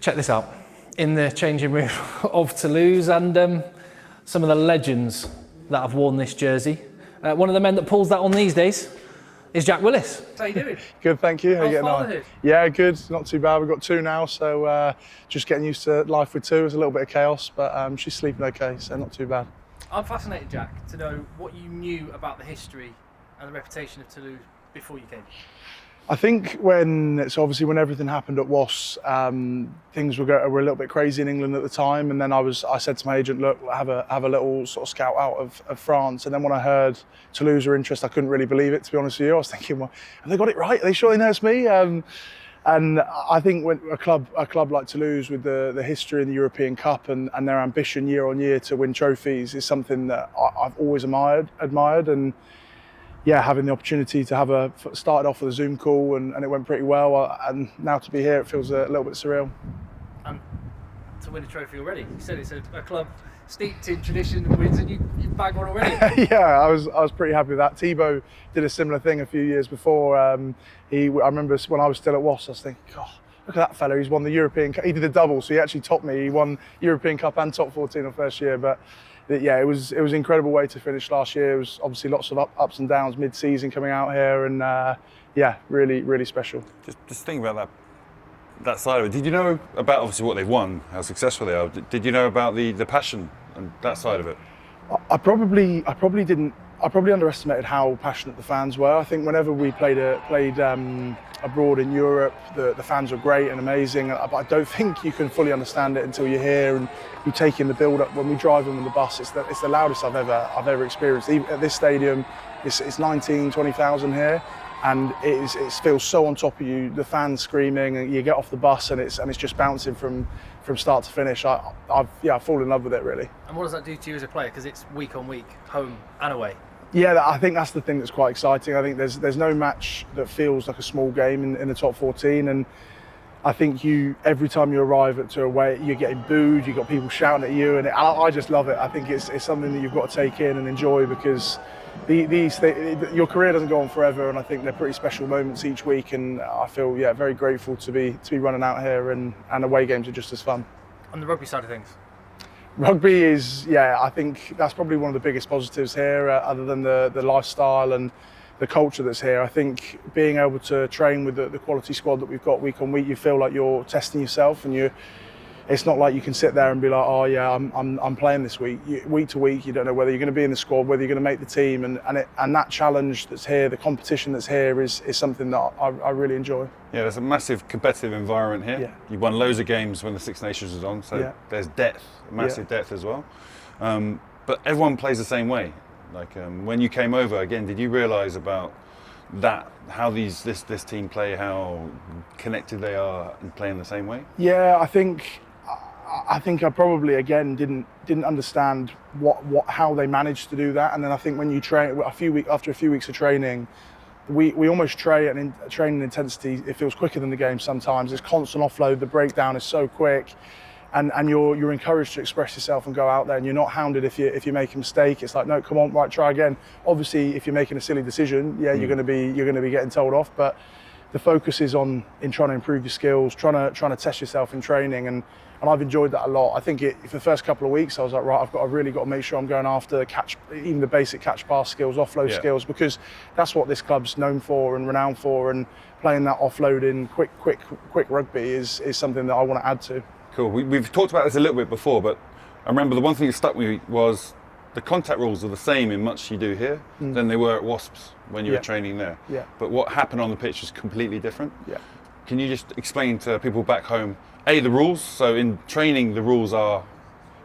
check this out. In the changing room of Toulouse, and some of the legends that have worn this jersey. One of the men that pulls that on these days is Jack Willis. How you doing? Good, thank you. How you getting on? Fatherhood? Yeah, good. Not too bad. We've got 2 now, so just getting used to life with 2. It's a little bit of chaos, but she's sleeping okay, so not too bad. I'm fascinated, Jack, to know what you knew about the history and the reputation of Toulouse before you came. I think when everything happened at Wasps, things were a little bit crazy in England at the time, and then I said to my agent, look, have a little sort of scout out of France. And then when I heard Toulouse were interested, I couldn't really believe it, to be honest with you. I was thinking, well, have they got it right? Are they sure they know it's me? And I think when a club like Toulouse, with the history in the European Cup and their ambition year on year to win trophies, is something that I've always admired. And yeah, having the opportunity to started off with a Zoom call and it went pretty well, and now to be here, it feels a little bit surreal. And to win a trophy already, you said it's a club steeped in tradition and wins, and you bagged one already. Yeah, I was pretty happy with that. Thibaut did a similar thing a few years before. I remember when I was still at Wasps, I was thinking, God, look at that fella, he's won the European Cup. He did a double, so he actually topped me. He won European Cup and top 14 on first year, but yeah, it was an incredible way to finish last year. It was obviously lots of ups and downs mid-season coming out here, and yeah, really, really special. Just think about that side of it. Did you know about obviously what they've won, how successful they are? Did you know about the passion and that side of it? I probably didn't. I probably underestimated how passionate the fans were. I think whenever we played abroad in Europe, the fans were great and amazing, but I don't think you can fully understand it until you're here and you take in the build-up. When we drive them in the bus, it's the loudest I've ever experienced. Even at this stadium, it's 20,000 here, and it feels so on top of you. The fans screaming, and you get off the bus, and it's just bouncing from start to finish. I've fallen in love with it, really. And what does that do to you as a player? Because it's week on week, home and away. Yeah, I think that's the thing that's quite exciting. I think there's no match that feels like a small game in the top 14, and I think every time you arrive to away, you're getting booed, you've got people shouting at you, and I just love it. I think it's something that you've got to take in and enjoy, because your career doesn't go on forever, and I think they're pretty special moments each week, and I feel very grateful to be running out here, and away games are just as fun. On the rugby side of things? Rugby is, I think that's probably one of the biggest positives here, other than the lifestyle and the culture that's here. I think being able to train with the quality squad that we've got week on week, you feel like you're testing yourself, and it's not like you can sit there and be like, oh yeah, I'm playing this week. Week to week, you don't know whether you're going to be in the squad, whether you're going to make the team, and that challenge that's here, the competition that's here is something that I really enjoy. Yeah, there's a massive competitive environment here. Yeah. You won loads of games when the Six Nations was on, so there's depth, massive depth as well. But everyone plays the same way. Like when you came over, again, did you realise about that, how this team play, how connected they are and playing the same way? Yeah, I think I probably again didn't understand how they managed to do that, and then I think when you train after a few weeks of training, we almost training intensity. It feels quicker than the game sometimes. It's constant offload. The breakdown is so quick, and you're encouraged to express yourself and go out there, and you're not hounded if you make a mistake. It's like, no, come on, right, try again. Obviously, if you're making a silly decision, you're going to be getting told off, but the focus is in trying to improve your skills, trying to test yourself in training, and I've enjoyed that a lot. I think for the first couple of weeks, I was like, right, I've really got to make sure I'm going after even the basic catch pass skills, offload skills, because that's what this club's known for and renowned for, and playing that offloading, quick rugby is something that I want to add to. Cool. We've talked about this a little bit before, but I remember the one thing that stuck with me was the contact rules are the same in much you do here than they were at Wasps when you were training there. Yeah. But what happened on the pitch is completely different. Yeah. Can you just explain to people back home, the rules? So in training, the rules are?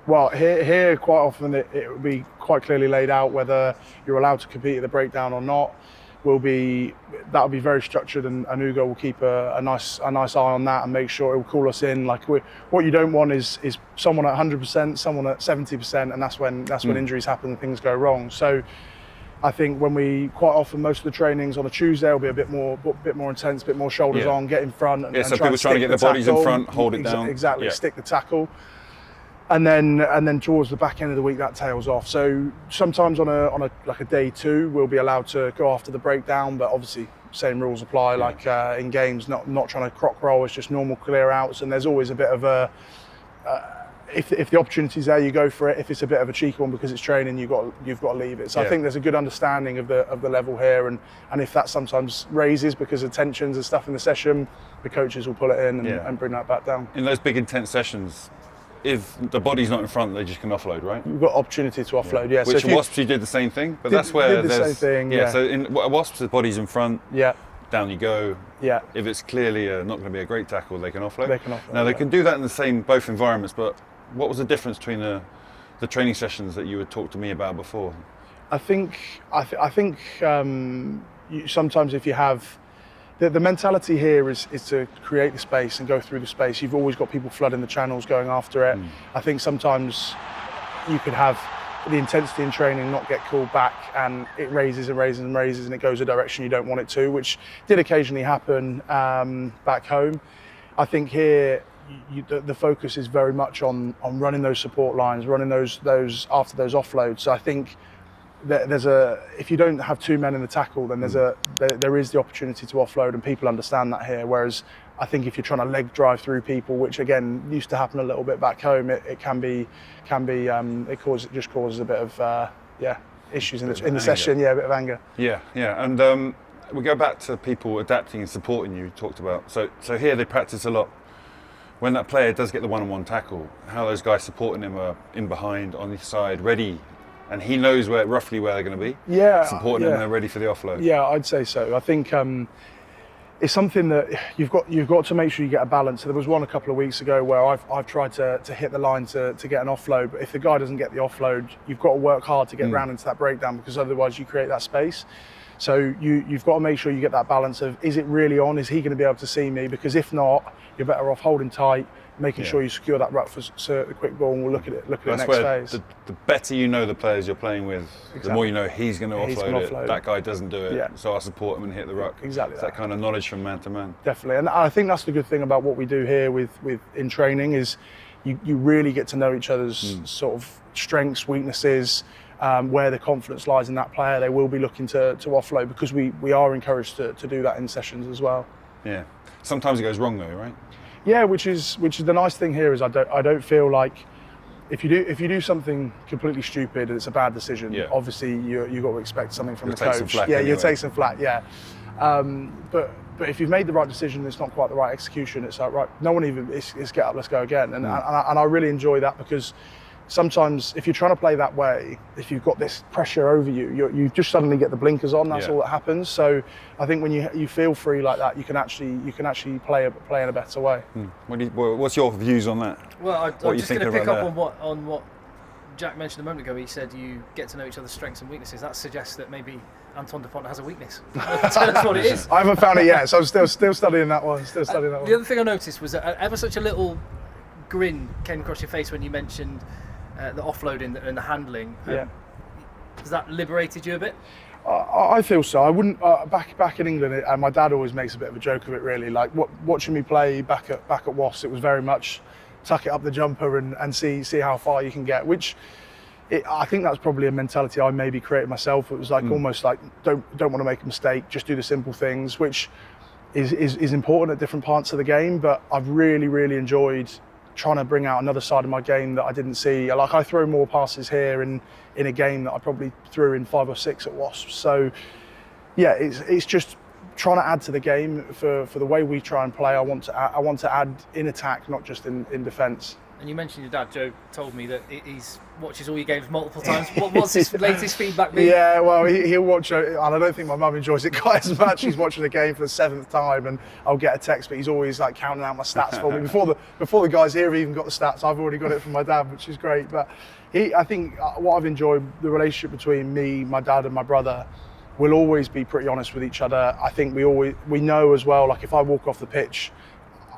Well, here quite often it will be quite clearly laid out whether you're allowed to compete at the breakdown or not. That'll be very structured, and Hugo will keep a nice eye on that and make sure it will call us in. Like what you don't want is someone at 100%, someone at 70%, and that's when injuries happen and things go wrong. So I think quite often most of the trainings on a Tuesday will be a bit more intense, a bit more shoulders on, get in front, and so people trying to get their bodies in front, hold it down. Exactly, stick the tackle. And then towards the back end of the week that tails off. So sometimes on a day 2 we'll be allowed to go after the breakdown, but obviously rules apply. Like in games, not trying to croc roll. It's just normal clear outs, and there's always a bit of a. If the opportunity's there, you go for it. If it's a bit of a cheeky one because it's training, you've got to leave it. So I think there's a good understanding of the level here, and if that sometimes raises because of tensions and stuff in the session, the coaches will pull it in and bring that back down. In those big intense sessions, if the body's not in front, they just can offload, right? You've got opportunity to offload, yeah. Which so Wasps, you did the same thing, but that's where did the same thing, yeah. So in Wasps, the body's in front. Yeah. Down you go. Yeah. If it's clearly not going to be a great tackle, they can offload. They can offload. Now they can do that in the same both environments, but what was the difference between the training sessions that you had talked to me about before? I think sometimes if you have the mentality here is to create the space and go through the space. You've always got people flooding the channels going after it. I think sometimes you could have the intensity in training not get called back, and it raises and raises and raises, and it goes a direction you don't want it to, which did occasionally happen back home. I think here the focus is very much on running those support lines, running those after those offloads. So I think if you don't have two men in the tackle, then there is the opportunity to offload, and people understand that here. Whereas I think if you're trying to leg drive through people, which again used to happen a little bit back home, it just causes a bit of issues in the session. Yeah, a bit of anger. Yeah, and we go back to people adapting and supporting you talked about. So here they practice a lot. When that player does get the one-on-one tackle, how those guys supporting him are in behind, on the side, ready, and he knows roughly where they're going to be. Yeah, supporting them, and they're ready for the offload. Yeah, I'd say so. I think it's something that you've got to make sure you get a balance. So there was one a couple of weeks ago where I've tried to hit the line to get an offload, but if the guy doesn't get the offload, you've got to work hard to get round into that breakdown, because otherwise you create that space. So you've got to make sure you get that balance of, is it really on? Is he going to be able to see me? Because if not, you're better off holding tight, making sure you secure that ruck for a quick ball, and we'll look at it next phase. The better you know the players you're playing with, the more you know he's going to offload it. That guy doesn't do it, so I support him and hit the ruck. Exactly. It's that kind of knowledge from man to man. Definitely, and I think that's the good thing about what we do here with in training is you really get to know each other's sort of strengths, weaknesses. Where the confidence lies in that player, they will be looking to offload, because we are encouraged to do that in sessions as well. Yeah. Sometimes it goes wrong though, right? Yeah, which is the nice thing here is I don't feel like if you do something completely stupid and it's a bad decision, obviously you've got to expect something from the coach. You'll take some flack. Yeah. But if you've made the right decision, it's not quite the right execution. It's like, right, no one even it's get up, let's go again. And I really enjoy that, because sometimes if you're trying to play that way, if you've got this pressure over you just suddenly get the blinkers on. That's all that happens. So I think when you feel free like that, you can actually play in a better way. What's your views on that? Well, I'm just going to pick up on what Jack mentioned a moment ago. He said you get to know each other's strengths and weaknesses. That suggests that maybe Antoine Dupont has a weakness. That's what it is. I haven't found it yet, so I'm still studying that one. The other thing I noticed was that ever such a little grin came across your face when you mentioned the offloading and the handling. Has that liberated you a bit? I feel so. I wouldn't. Back in England, my dad always makes a bit of a joke of it. Really, like watching me play back at Wasps, it was very much tuck it up the jumper and see how far you can get. Which I think that's probably a mentality I maybe created myself. It was like almost like don't want to make a mistake, just do the simple things, which is important at different parts of the game. But I've really enjoyed trying to bring out another side of my game that I didn't see. Like I throw more passes here in a game that I probably threw in 5 or 6 at Wasps. So yeah, it's just trying to add to the game for the way we try and play. I want to add in attack, not just in defence. And you mentioned your dad. Joe told me that he's watches all your games multiple times. What's his latest feedback been? Yeah, well, he'll watch, and I don't think my mum enjoys it quite as much. He's watching the game for the 7th time, and I'll get a text, but he's always like counting out my stats for me. Before the guys here have even got the stats, I've already got it from my dad, which is great. But I think what I've enjoyed, the relationship between me, my dad, and my brother, we'll always be pretty honest with each other. I think we know as well, like if I walk off the pitch,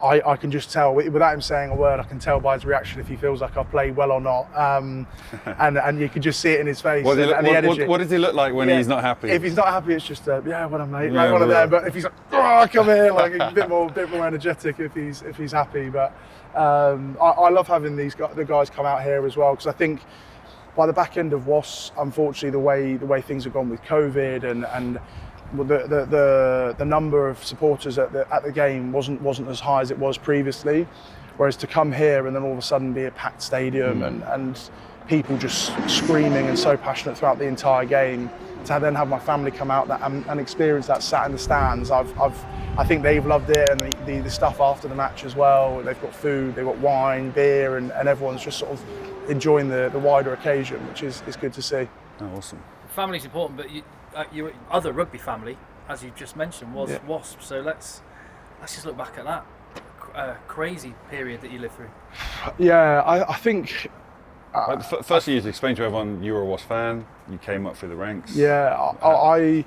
I can just tell, without him saying a word, I can tell by his reaction if he feels like I've played well or not. And you can just see it in his face. What does he look like when he's not happy? If he's not happy, it's just, well done, mate, like one of them. But if he's like, oh, come here, like a bit more energetic if he's happy. But I love having the guys come out here as well, because I think by the back end of Wasps, unfortunately, the way things have gone with COVID and the number of supporters at the game wasn't as high as it was previously. Whereas to come here and then all of a sudden be a packed stadium and people just screaming and so passionate throughout the entire game, to then have my family come out and experience that sat in the stands, I think they've loved it, and the stuff after the match as well. They've got food, they've got wine, beer, and everyone's just sort of enjoying the wider occasion, which is good to see. Oh, awesome. Family's important, but your other rugby family, as you just mentioned, was Wasps. So let's just look back at that crazy period that you lived through. Yeah, I think. Firstly, you explained to everyone you were a Wasps fan. You came up through the ranks. Yeah, I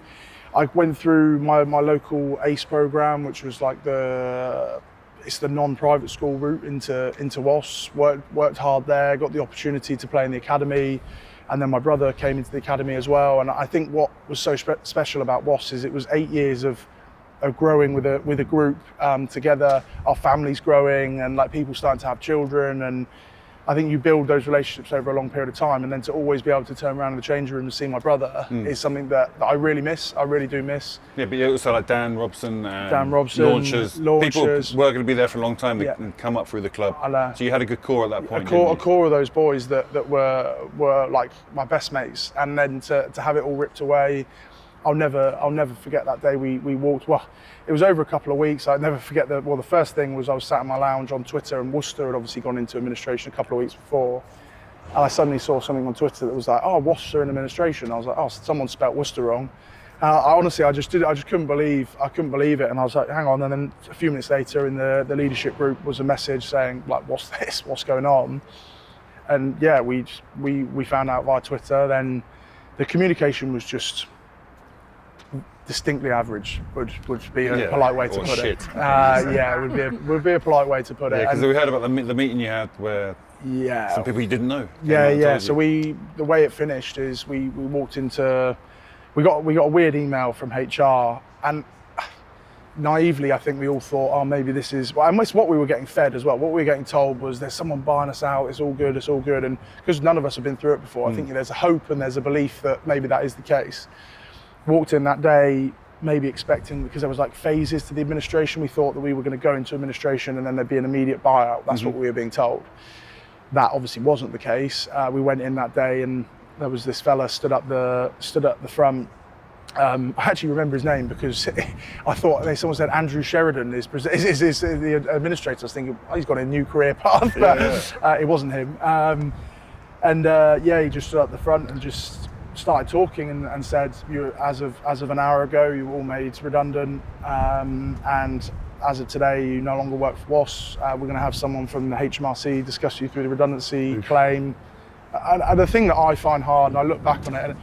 went through my local ACE program, which was like it's the non-private school route into Wasps. Worked hard there, got the opportunity to play in the academy, and then my brother came into the academy as well. And I think what was so special about Wasps is it was 8 years of growing with a group together. Our families growing, and like people starting to have children, and I think you build those relationships over a long period of time, and then to always be able to turn around in the changing room and see my brother is something that I really miss. I really do miss. Yeah, but you also like Dan Robson, launchers. People were going to be there for a long time and come up through the club. So you had a good core at that point. A core of those boys that were like my best mates, and then to have it all ripped away. I'll never forget that day we walked. Well, it was over a couple of weeks. I'd never forget the first thing was I was sat in my lounge on Twitter, and Worcester had obviously gone into administration a couple of weeks before. And I suddenly saw something on Twitter that was like, oh, Wasps are in administration. I was like, oh, someone spelt Worcester wrong. I just couldn't believe it. And I was like, hang on. And then a few minutes later in the leadership group was a message saying, like, what's this? What's going on? And yeah, we found out via Twitter. Then the communication was just distinctly average would be a polite way to put it. Yeah, it would be a polite way to put it. Yeah, because we heard about the meeting you had where some people you didn't know. Yeah. So the way it finished is we walked into, we got a weird email from HR, and naively I think we all thought, oh, maybe this is, and it's what we were getting fed as well. What we were getting told was there's someone buying us out, it's all good, and because none of us have been through it before, I think there's a hope and there's a belief that maybe that is the case. Walked in that day, maybe expecting, because there was like phases to the administration, we thought that we were going to go into administration and then there'd be an immediate buyout. That's what we were being told. That obviously wasn't the case. We went in that day and there was this fella stood up the front. I actually remember his name because I thought someone said Andrew Sheridan is the administrator. I was thinking, oh, he's got a new career path, but it wasn't him. He just stood up the front and just started talking and said, "You, as of an hour ago, you were all made redundant, and as of today, you no longer work for Wasps. We're going to have someone from the HMRC discuss you through the redundancy claim." And the thing that I find hard, and I look back on it, and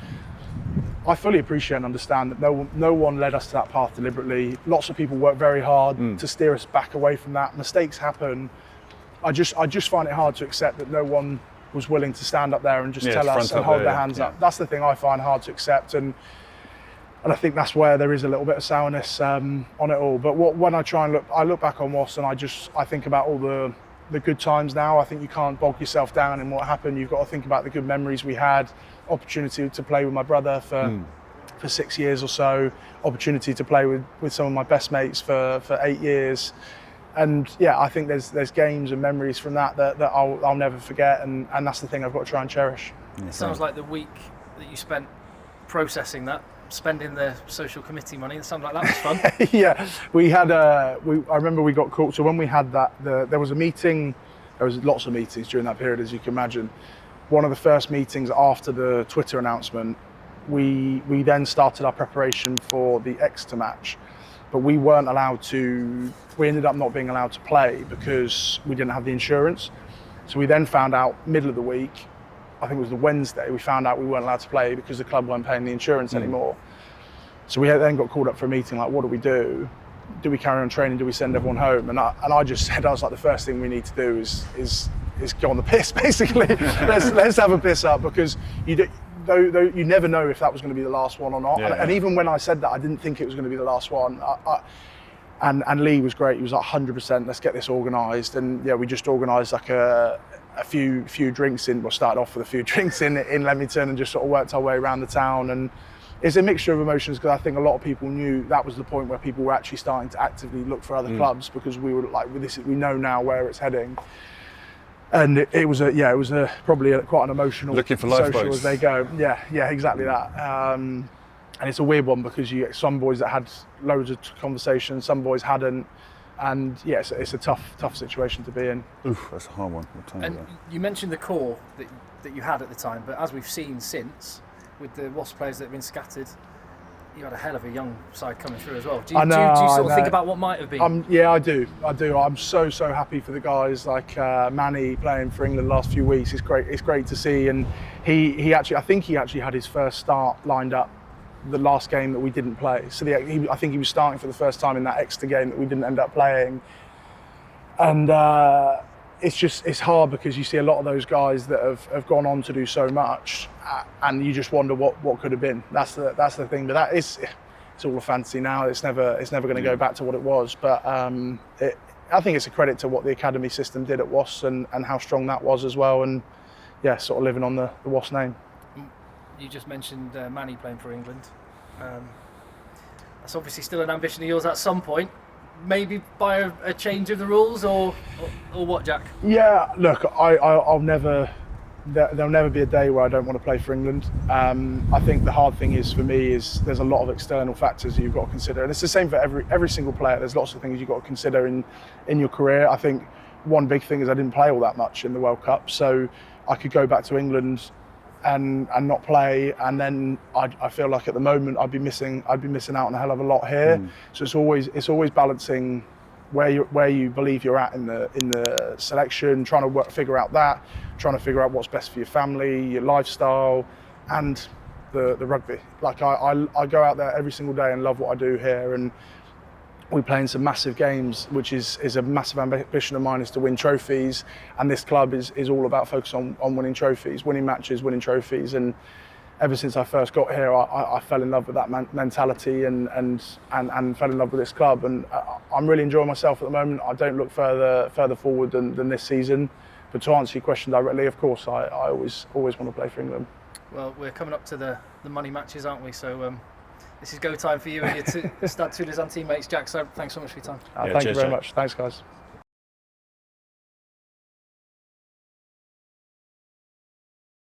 I fully appreciate and understand that no one led us to that path deliberately. Lots of people work very hard to steer us back away from that. Mistakes happen. I just find it hard to accept that no one was willing to stand up there and just tell us and hold their hands up. That's the thing I find hard to accept, and I think that's where there is a little bit of sourness on it all. But when I look back on Wasps and I think about all the good times now. I think you can't bog yourself down in what happened. You've got to think about the good memories we had, opportunity to play with my brother for 6 years or so, opportunity to play with some of my best mates for 8 years. And yeah, I think there's games and memories from that I'll never forget, and that's the thing I've got to try and cherish. It sounds like the week that you spent processing that, spending the social committee money, it sounds like that was fun. Yeah, we had I remember we got called, so when we had that, there was a meeting, there was lots of meetings during that period, as you can imagine. One of the first meetings after the Twitter announcement, we then started our preparation for the Exeter match. But we ended up not being allowed to play because we didn't have the insurance. So we then found out middle of the week, I think it was the Wednesday, we found out we weren't allowed to play because the club weren't paying the insurance anymore. So we then got called up for a meeting, like, what do we do? Do we carry on training? Do we send everyone home? And I just said, I was like, the first thing we need to do is go on the piss, basically. let's have a piss up, because though you never know if that was going to be the last one or not. And even when I said that, I didn't think it was going to be the last one. And Lee was great. He was like, 100%, let's get this organised. And yeah, we just organised like a few drinks in. We started off with a few drinks in Leamington and just sort of worked our way around the town. And it's a mixture of emotions, because I think a lot of people knew that was the point where people were actually starting to actively look for other clubs, because we were like, we know now where it's heading. And it was probably quite an emotional looking for social lifeboats as they go. Yeah, exactly that. And it's a weird one, because you get some boys that had loads of conversations, some boys hadn't. And yeah, it's a tough situation to be in. Oof, that's a hard one. And you mentioned the core that you had at the time, but as we've seen since, with the Wasps players that have been scattered, you had a hell of a young side coming through as well. Do you sort of think about what might have been? Yeah, I do. I'm so happy for the guys like Manny playing for England the last few weeks. It's great to see. And I think he actually had his first start lined up the last game that we didn't play. So I think he was starting for the first time in that Exeter game that we didn't end up playing. And it's hard, because you see a lot of those guys that have gone on to do so much, and you just wonder what could have been. That's the thing. But it's all a fantasy now. It's never going to go back to what it was. But I think it's a credit to what the academy system did at Wasps and how strong that was as well. And yeah, sort of living on the Wasps name. You just mentioned Manny playing for England. That's obviously still an ambition of yours at some point. Maybe by a change of the rules, or what, Jack? Yeah, look, I'll never. There'll never be a day where I don't want to play for England. I think the hard thing is, for me, is there's a lot of external factors that you've got to consider, and it's the same for every single player. There's lots of things you've got to consider in your career. I think one big thing is I didn't play all that much in the World Cup, so I could go back to England and not play, and then I feel like at the moment I'd be missing out on a hell of a lot here. So it's always balancing where you believe you're at in the selection, trying to figure out what's best for your family, your lifestyle, and the rugby. Like I go out there every single day and love what I do here, and we play in some massive games, which is a massive ambition of mine, is to win trophies. And this club is all about focus on winning trophies, winning matches, winning trophies. And ever since I first got here, I fell in love with that mentality and fell in love with this club. And I'm really enjoying myself at the moment. I don't look further forward than this season. But to answer your question directly, of course, I always want to play for England. Well, we're coming up to the money matches, aren't we? So this is go time for you and your Stade Toulouse teammates. Jack, so thanks so much for your time. Thank you very much. Thanks, guys.